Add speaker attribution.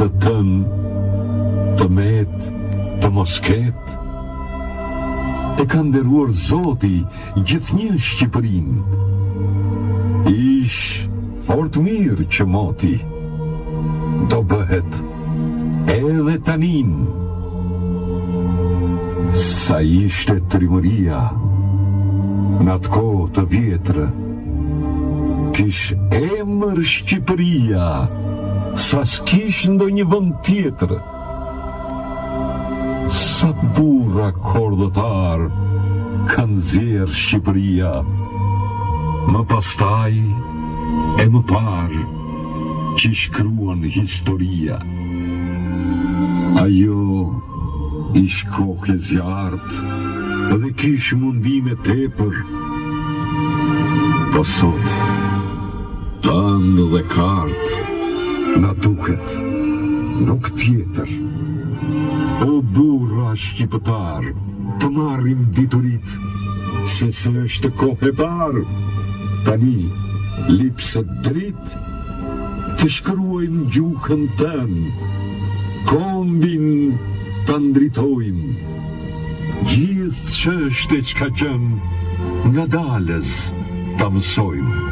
Speaker 1: të tënë, të metë, të mosket, e ka nderuar Zoti gjithnjë Shqipërinë. Ish fort mirë që moti do bëhet edhe tanin. Sa ishte trimëria në atë kohë të vjetër, kish emër Shqipëria, sa s'kish ndonjë vend tjetër. Sa burra kordëtar kanë zjerë Shqipëria, më pastaj e më parë që shkruan historia. Ajo ish kohë e zjartë dhe kish mundime tepër, po sot tëndë dhe kartë na duhet nuk tjetër. O burra shqiptar, të marrim diturit, se është kohë e parë. Tani, lipsët drit, të shkruajmë gjuhën tënë, kombin të ndritojmë, gjithë çështje që ka qenë nga dalës ta mësojmë.